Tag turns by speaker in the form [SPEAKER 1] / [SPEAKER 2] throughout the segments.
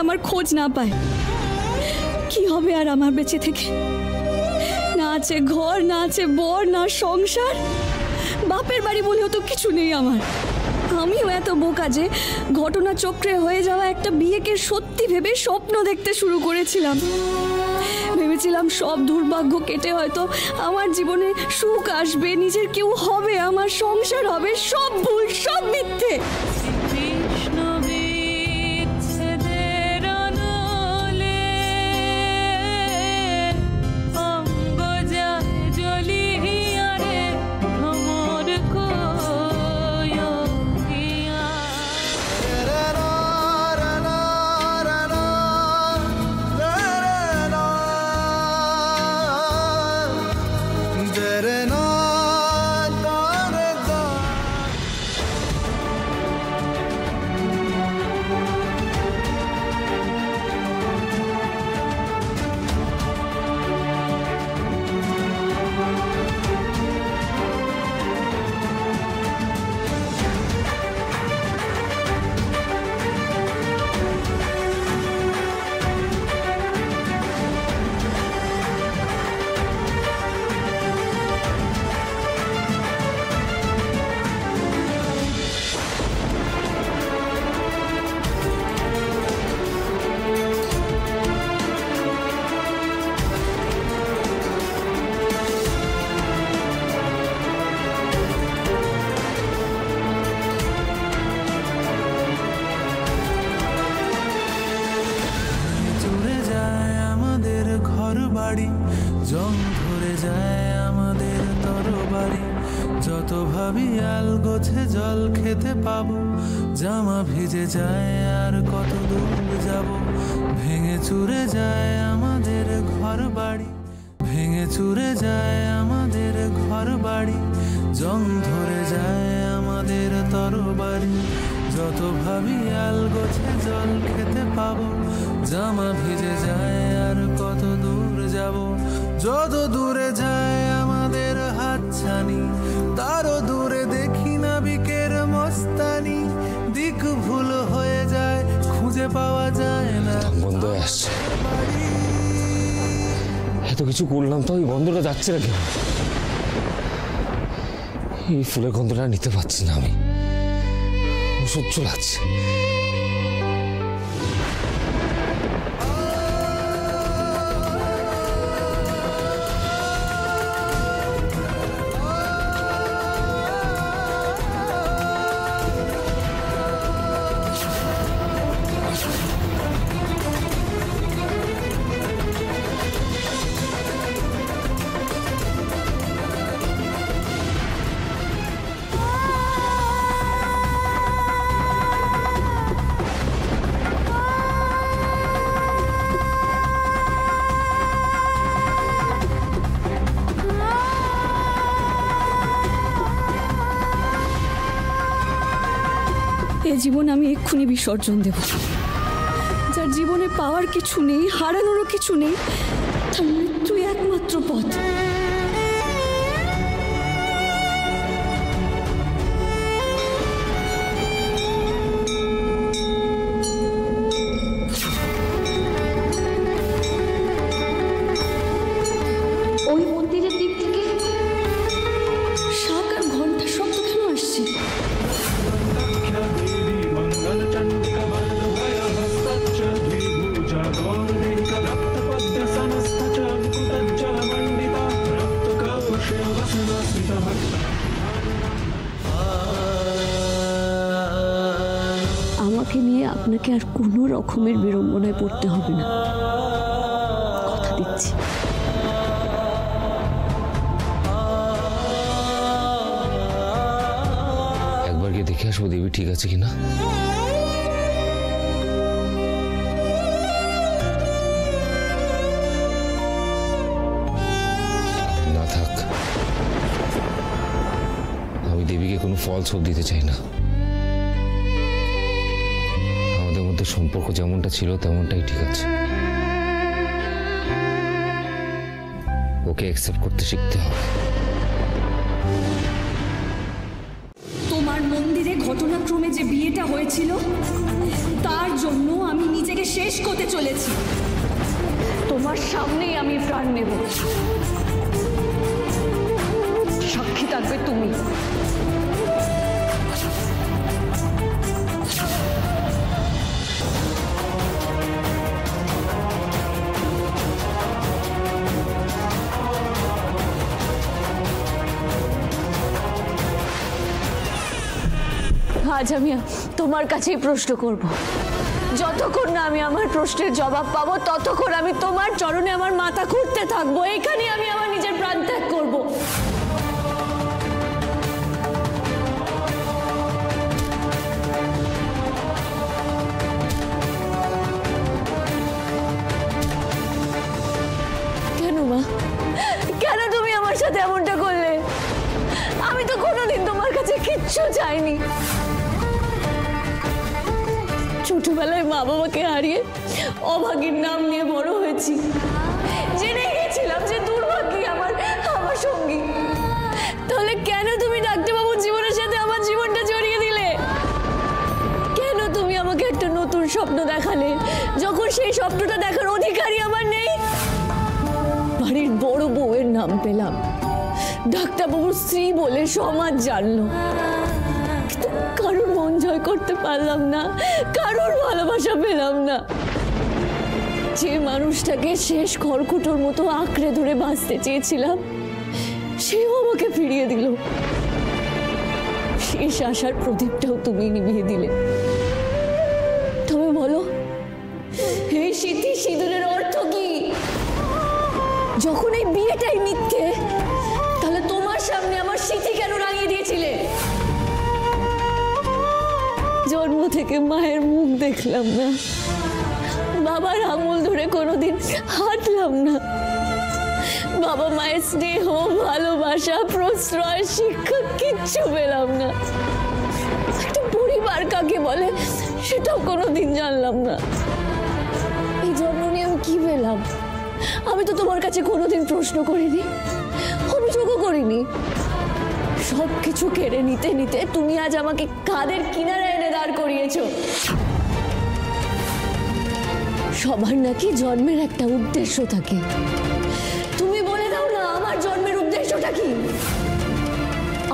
[SPEAKER 1] আমার খোঁজ না পায়, কি হবে আর আমার বেঁচে থেকে? না আছে ঘর, না আছে বর, না সংসার, বাপের বাড়ি বলেও তো কিছু নেই আমার। আমিও এত বোকা যে ঘটনাচক্রে হয়ে যাওয়া একটা বিয়েকে সত্যি ভেবে স্বপ্ন দেখতে শুরু করেছিলাম। ভেবেছিলাম সব দুর্ভাগ্য কেটে হয়তো আমার জীবনে সুখ আসবে, নিজের কেউ হবে, আমার সংসার হবে। সব ভুল, সব মিথ্যে।
[SPEAKER 2] জং ধরে যায় আমাদের তরবারি, যত ভাবি আল গোছে জল খেতে পাবো, জামা ভিজে যায় আর কত দূর যাব। ভেঙে চুরে যায় আমাদের ঘর বাড়ি, ভেঙে চুরে যায় আমাদের ঘর বাড়ি, জং ধরে যায় আমাদের তরবারি, যত ভাবি আল গোছে জল খেতে পাবো, জামা ভিজে যায় আর কত দূর যাব। যত দূরে যায় আমাদের হাতছানি, তারও দূরে দেখি নাবিকের মস্তানি, দিক ভুল হয়ে যায়, খুঁজে পাওয়া যায় না।
[SPEAKER 3] বন্ধ হয়ে আসছে, এত কিছু করলাম তো ওই বন্ধটা যাচ্ছে না কেন? এই ফুলের গন্ধটা নিতে পারছি না আমি, অসহ্য লাগছে।
[SPEAKER 1] এ জীবন আমি এক্ষুনি বিসর্জন দেব। যার জীবনে পাওয়ার কিছু নেই, হারানোরও কিছু নেই, তার মৃত্যুই একমাত্র পথ। ওই মন্দিরের দিক থেকে শাক আর ঘন্টার শব্দ কেন আসছে? আমাকে নিয়ে আপনাকে আর কোনো রকমের বিড়ম্বনায় পড়তে হবে না, কথা দিচ্ছি।
[SPEAKER 3] একবার গিয়ে দেখে আসবো দেবী ঠিক আছে কিনা। না থাক, আমি দেবীকে কোনো ফলস হোপ দিতে চাই না। আমাদের মধ্যে সম্পর্ক যেমনটা ছিল তেমনটাই ঠিক আছে। ওকে অ্যাকসেপ্ট করতে শিখতে হবে।
[SPEAKER 1] তোমার মন্দিরে ঘটনাক্রমে যে বিয়েটা হয়েছিল, তার জন্য আমি নিজেকে শেষ করতে চলেছি। তোমার সামনেই আমি প্রাণ নেব, সাক্ষী থাকবে তুমি। আজ আমি তোমার কাছেই প্রশ্ন করব। যতক্ষণ না আমি আমার প্রশ্নের জবাব পাবো ততক্ষণ আমি তোমার চরণে আমার মাথা খুঁড়তে থাকবো। এখানে আমি আমার নিজের প্রাণ ত্যাগ করব। কেন মা, কেন তুমি আমার সাথে এমনটা করলে? আমি তো কোনোদিন তোমার কাছে কিচ্ছু চাইনি। ছোটবেলায় মা বাবাকে হারিয়ে অভাগীর নাম নিয়ে বড় হয়েছি। জেনে গেছিলাম যে দুর্ভাগ্যই আমার সঙ্গী। তাহলে কেন তুমি ডাক্তারবাবুর জীবনের সাথে আমার জীবনটা জড়িয়ে দিলে? কেন তুমি আমাকে একটা নতুন স্বপ্ন দেখালে যখন সেই স্বপ্নটা দেখার অধিকারই আমার নেই? বাড়ির বড় বউয়ের নাম পেলাম, ডাক্তারবাবুর স্ত্রী বলে সমাজ জানলো, কিন্তু কারোর মন জয় করতে পারলাম না, কারোর ভালোবাসা পেলাম না। যে মানুষটাকে শেষ খড়কুটোর মতো আঁকড়ে ধরে বাঁচতে চেয়েছিলাম সেও আমাকে ফিরিয়ে দিল। শেষ আশার প্রদীপটাও তুমি নিভিয়ে দিলে। তবে বলো, এই স্মৃতি সিঁদুরের অর্থ কি? যখন এই বিয়েটাই মিথ্যে, তাহলে তোমার সামনে আমার স্মৃতি কেন রাঙিয়ে দিয়েছিলে? জন্ম থেকে মায়ের মুখ দেখলাম না, বাবার আঙুল ধরে কোনোদিন হাঁটলাম না, বাবা মায়ের স্নেহ, ভালোবাসা, প্রশ্রয়, শিক্ষা কিচ্ছু পেলাম না। একটা পরিবার কাকে বলে সেটাও কোনোদিন জানলাম না। এই জন্ম নিয়ে আমি কি পেলাম? আমি তো তোমার কাছে কোনোদিন প্রশ্ন করিনি, অভিযোগও করিনি। সবকিছু কেড়ে নিতে নিতে তুমি আজ আমাকে কাদের কিনারে এনে দাঁড় করিয়েছো। সবার নাকি জন্মের একটা উদ্দেশ্য থাকে। তুমি বলে দাও না, আমার জন্মের উদ্দেশ্যটা কি?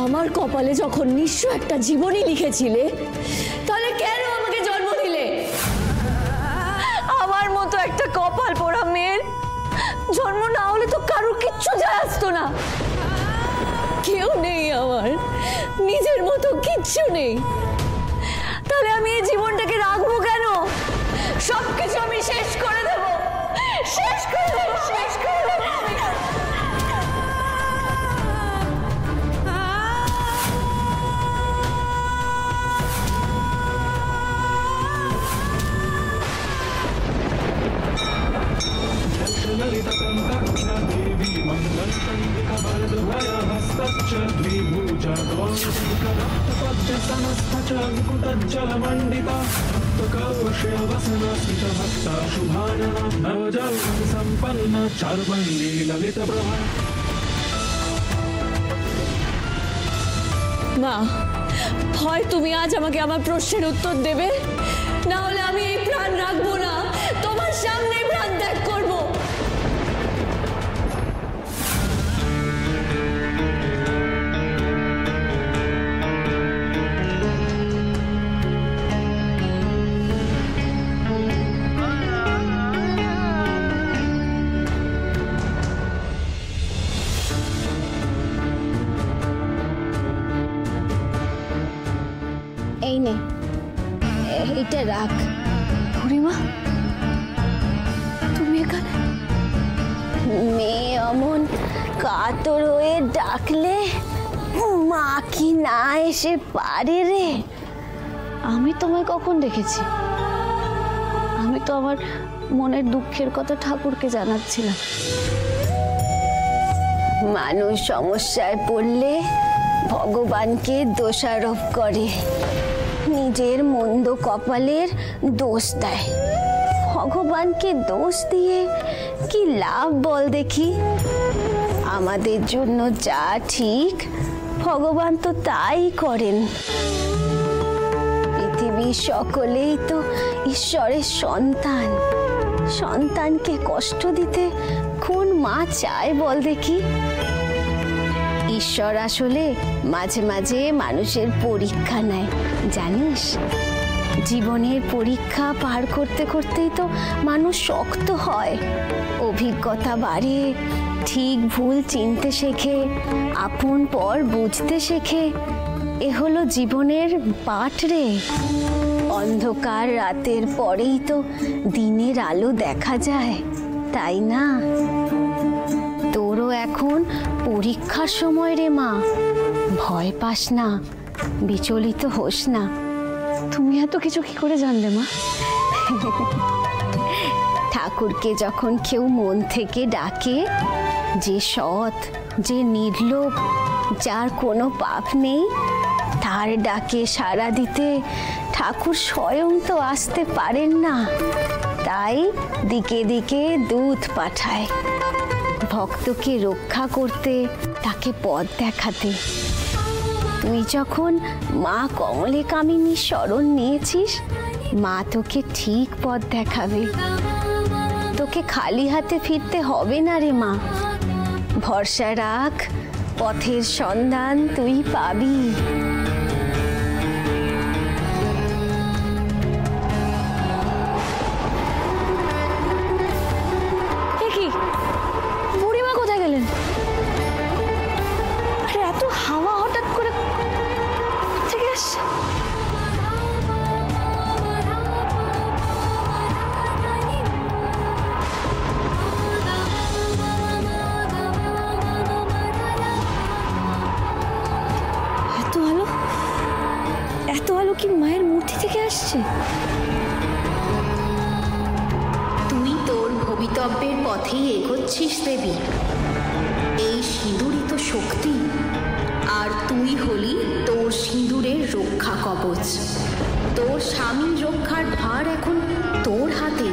[SPEAKER 1] আমার কপালে যখন নিঃস্ব একটা জীবনই লিখেছিলে, তাহলে কেন আমাকে জন্ম দিলে? আমার মতো একটা কপাল পোড়া মেয়ের জন্ম না হলে তো কারোর কিচ্ছু যায় আসতো না। কেউ নেই আমার, নিজের মতো কিচ্ছু নেই। তাহলে আমি এই জীবনটাকে রাখবো কেন? সবকিছু আমি শেষ করে দেবো, শেষ করে দেবো, শেষ করে দেবো। মা, হয় তুমি আজ আমাকে আমার প্রশ্নের উত্তর দেবে, না হলে আমি এই প্রাণ রাখবো না, তোমার সামনে প্রাণ ত্যাগ করবো।
[SPEAKER 4] এই নে, এটা রাখ।
[SPEAKER 1] বুড়িমা, তুমি এখানে?
[SPEAKER 4] মেয়ে অমন কাতর হয়ে ডাকলে মা কি না এসে পারে রে?
[SPEAKER 1] আমি তোমায় কখন দেখেছি? আমি তো আমার মনের দুঃখের কথা ঠাকুরকে জানাচ্ছিলাম।
[SPEAKER 4] মানুষ সমস্যায় পড়লে ভগবানকে দোষারোপ করে, নিজের মন্দ কপালের দোষ দেয়। ভগবানকে দোষ দিয়ে কি লাভ বল দেখি? আমাদের জন্য যা ঠিক ভগবান তো তাই করেন। পৃথিবীর সকলেই তো ঈশ্বরের সন্তান। সন্তানকে কষ্ট দিতে কোন মা চায় বল দেখি? ঈশ্বর আসলে মাঝে মাঝে মানুষের পরীক্ষা নেয়, জানিস? জীবনের পরীক্ষা পার করতে করতেই তো মানুষ শক্ত হয়, অভিজ্ঞতা বাড়ে, ঠিক ভুল চিনতে শেখে, আপন পর বুঝতে শেখে। এ হলো জীবনের পাঠ রে। অন্ধকার রাতের পরেই তো দিনের আলো দেখা যায়, তাই না? তোরও এখন পরীক্ষার সময় রে মা, ভয় পাস না, বিচলিত হোস না।
[SPEAKER 1] তুমি এত কিছু কি করে জানলে মা?
[SPEAKER 4] ঠাকুরকে যখন কেউ মন থেকে ডাকে, যে সৎ, যে নির্লোভ, যার কোনো পাপ নেই, তার ডাকে সাড়া দিতে ঠাকুর স্বয়ং তো আসতে পারেন না, তাই দিকে দিকে দূত পাঠায় ভক্তকে রক্ষা করতে, তাকে পথ দেখাতে। তুই যখন মা কমলে কামিনীর শরণ নিয়েছিস, মা তোকে ঠিক পথ দেখাবে। তোকে খালি হাতে ফিরতে হবে না রে মা, ভরসা রাখ, পথের সন্ধান তুই পাবি।
[SPEAKER 1] কি বুড়িমা কোথায় গেলেন? আরে এত হাওয়া হঠাৎ করে থেকে আসছে। এত আলো কি মায়ের মূর্তি থেকে আসছে?
[SPEAKER 5] তুই তোর ভবিতব্যের পথেই এগোচ্ছিস দেবী। এই সিঁদুরই তো শক্তি, আর তুই হলি তোর সিঁদুরের রক্ষা কবচ। তোর স্বামীর রক্ষার ভার এখন তোর হাতে।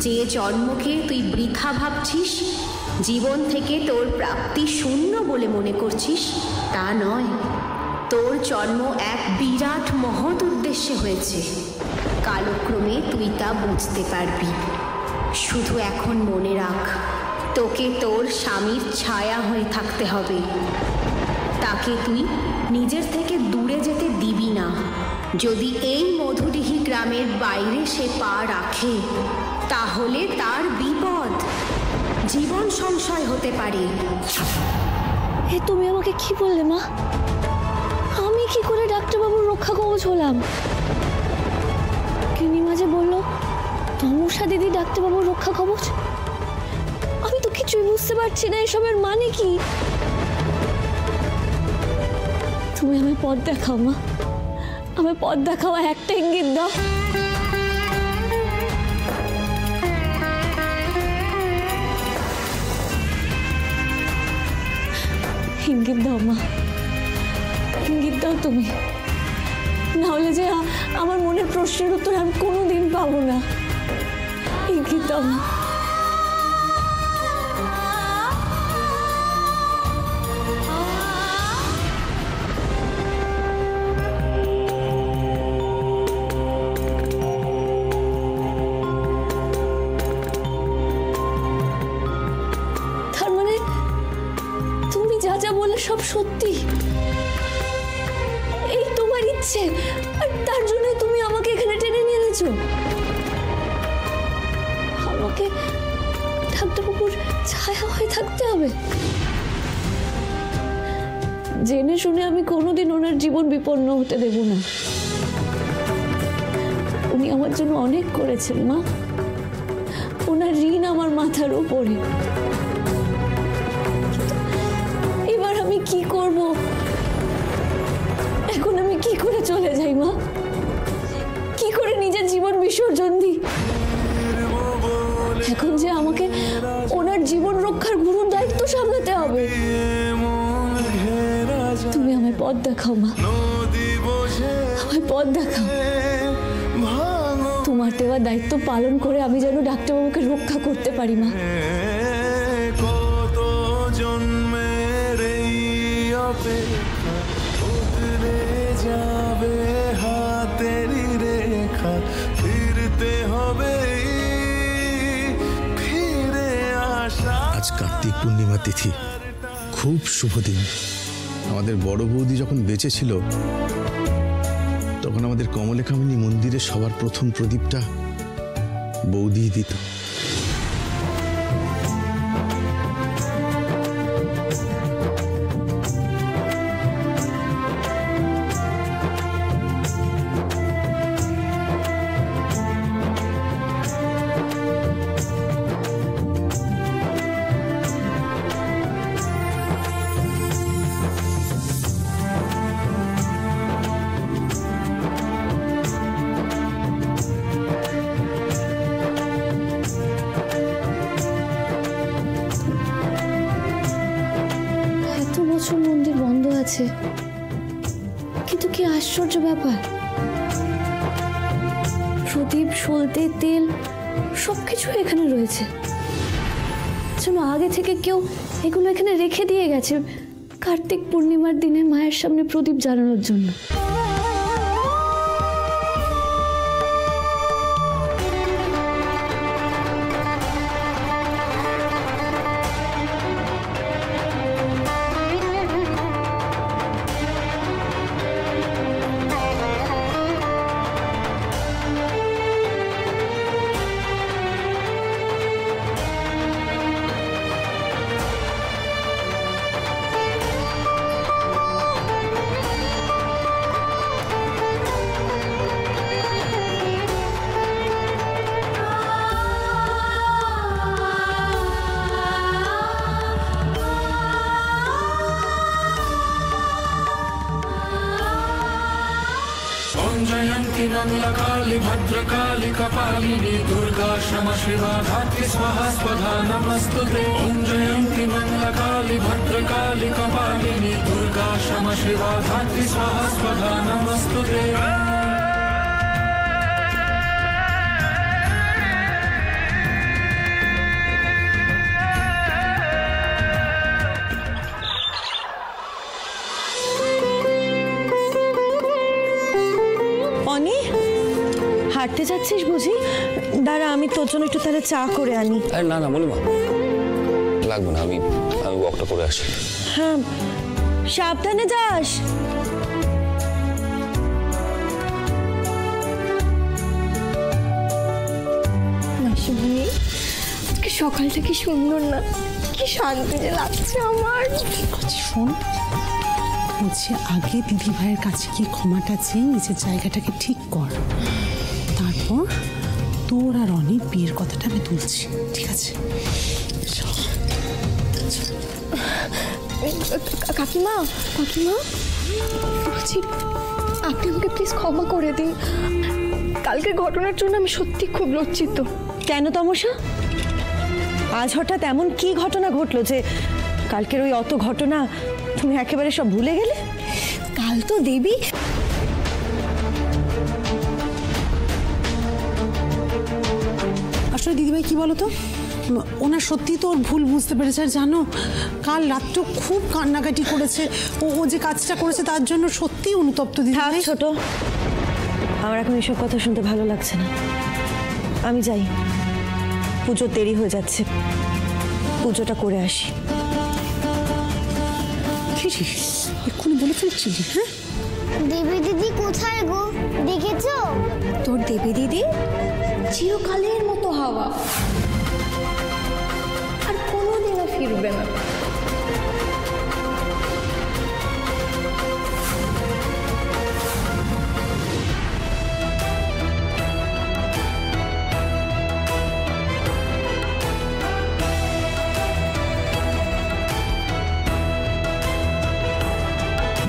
[SPEAKER 5] যে জন্মকে তুই বৃথা ভাবছিস, জীবন থেকে তোর প্রাপ্তি শূন্য বলে মনে করছিস, তা নয়। তোর জন্ম এক বিরাট মহৎ উদ্দেশ্যে হয়েছে। কালক্রমে তুই তা বুঝতে পারবি। শুধু এখন মনে রাখ, তোকে তোর স্বামীর ছায়া হয়ে থাকতে হবে। তাকে তুই নিজের থেকে দূরে যেতে দিবি না। যদি এই মধুডিহি গ্রামের বাইরে সে পা রাখে, তাহলে তার বিপদ, জীবন সংশয় হতে পারে।
[SPEAKER 1] এ তুমি আমাকে কি বললে মা? আমি কি করে ডাক্তারবাবুর রক্ষা কবচ হলাম? কিনিমা যে বললো তমসা দিদি ডাক্তারবাবুর রক্ষা কবচ, আমি তো কিছুই বুঝতে পারছি না এসবের মানে কি। তুমি আমায় পথ দেখাও মা, আমায় পথ দেখাও, একটা ইঙ্গিত দাও। ইঙ্গিত দাও মা, ইঙ্গিত দাও তুমি, না হলে যে আমার মনের প্রশ্নের উত্তর আমি কোনোদিন পাবো না। ইঙ্গিত দাও মা। তার মানে তুমি যা যা বলে সব সত্যি, এই তোমার ইচ্ছে, আর তার জন্য তুমি আমাকে এখানে টেনে নিয়ে এনেছো। আমাকে ডাক্তারবাবুর ছায়া হয়ে থাকতে হবে। জেনে শুনে আমি কোনোদিন ওনার জীবন বিপন্ন হতে দেব না। উনি আমার জন্য অনেক করেছেন মা, ওনার ঋণ আমার মাথার উপরে। এবার আমি কি করব? এখন আমি কি করে চলে যাই মা? কি করে নিজের জীবন বিসর্জন দিই? এখন যে আমাকে ওনার জীবন রক্ষার গুরুর দায়িত্ব সামলাতে হবে। তুমি আমায় পথ দেখাও মা, আমায় পথ দেখাও। তোমার দেওয়া দায়িত্ব পালন করে আমি যেন ডাক্তারবাবুকে রক্ষা করতে পারি মা।
[SPEAKER 2] কত জন্মের এই অপেক্ষা উতরে যাবে হাত দেখা, ফিরতে হবে ফিরে আসা।
[SPEAKER 6] আজ কার্তিক পূর্ণিমা তিথি, খুব শুভ দিন। আমাদের বড় বৌদি যখন বেঁচে ছিল তখন আমাদের কমলেকামিনী মন্দিরে সবার প্রথম প্রদীপটা বৌদি দিত।
[SPEAKER 1] মন্দির বন্ধ আছে, কিন্তু কি আশ্চর্য ব্যাপার, প্রদীপ, সলতে, তেল সবকিছু এখানে রয়েছে। যেন আগে থেকে কেউ এগুলো এখানে রেখে দিয়ে গেছে কার্তিক পূর্ণিমার দিনে মায়ের সামনে প্রদীপ জ্বালানোর জন্য।
[SPEAKER 2] जयंती मंगला काली भद्रकाली कपालिनी दुर्गा क्षमा शिवा धात्री स्वाहा स्वधा नमस्तुते। ओम जयंती मंगला काली भद्रकाली कपालिनी दुर्गा क्षमा शिवा धात्री स्वाहा स्वधा नमस्तुते।
[SPEAKER 7] হাঁটতে যাচ্ছিস বুঝি? দাঁড়া, আমি তোর জন্য একটু তাহলে চা করে আনি।
[SPEAKER 3] আরে না না মলিমা, লাগবে না, আমি ওয়াকটা করে আসি।
[SPEAKER 7] হ্যাঁ, সাবধানে যাস।
[SPEAKER 1] মাসিমণি, আজকে সকালটা কি সুন্দর না? কি শান্তি যে লাগছে আমার।
[SPEAKER 8] ঠিক আছে, শোন, বলছি আগে দিদি ভাইয়ের কাছে গিয়ে ক্ষমাটা চেয়ে নিজের জায়গাটাকে ঠিক কর, তারপর তোর আর অনেক বিয়ের কথাটা আমি তুলছি, ঠিক আছে?
[SPEAKER 1] কাকিমা, কাকিমা বলছি, আপনি আমাকে প্লিজ ক্ষমা করে দিন। কালকের ঘটনার জন্য আমি সত্যি খুব লজ্জিত।
[SPEAKER 7] কেন তমসা? আজ হঠাৎ এমন কি ঘটনা ঘটলো যে কালকের ওই অত ঘটনা তুমি একেবারে সব ভুলে গেলে?
[SPEAKER 1] কাল তো দেবী
[SPEAKER 8] আসলে দিদিভাই কি বলতো, ওনার সত্যি তো ওর ভুল বুঝতে পেরেছে। আর জানো, কাল রাতটাও খুব কান্নাকাটি করেছে। ও যে কাজটা করেছে তার জন্য সত্যি অনুতপ্ত। দিদিভাই
[SPEAKER 7] ছোট, আমার এখন এসব কথা শুনতে ভালো লাগছে না। আমি যাই, পুজোর দেরি হয়ে যাচ্ছে, পুজোটা করে আসি।
[SPEAKER 8] এক্ষুনি বলে ফেলছিলি? হ্যাঁ,
[SPEAKER 9] দেবী দিদি কোথায় গো, দেখেছো?
[SPEAKER 1] তোর দেবী দিদি চিরকালের মতো হাওয়া, আর কোনোদিনও ফিরবে না।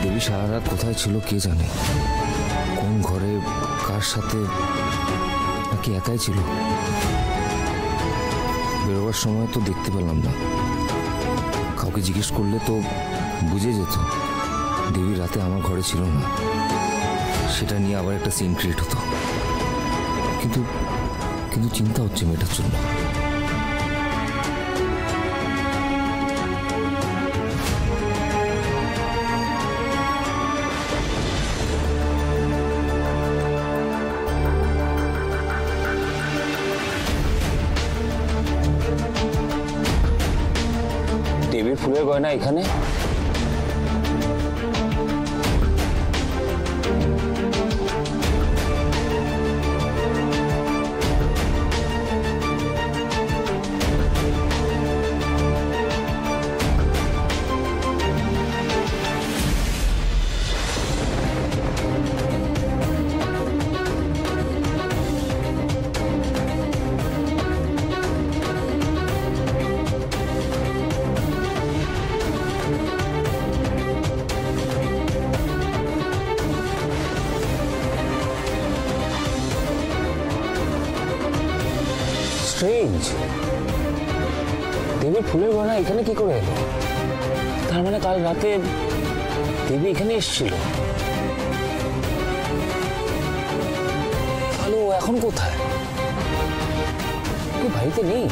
[SPEAKER 3] দেবী সারা রাত কোথায় ছিল কে জানে, কোন ঘরে কার সাথে, নাকি একাই ছিল? বেরোবার সময় তো দেখতে পেলাম না, কাউকে জিজ্ঞেস করলে তো বুঝে যেত দেবী রাতে আমার ঘরে ছিল না। সেটা নিয়ে আবার একটা সিন ক্রিয়েট হতো, কিন্তু কিন্তু চিন্তা হচ্ছে মেয়েটার জন্য। দেবীর ফুলের গয়না এখানে? স্ট্রেঞ্জ, দেবীর ফুলের গয়না এখানে কি করে এলো? তার মানে কাল রাতে দেবী এখানে এসেছিল। তাহলে ও এখন কোথায়? বাড়িতে নেই।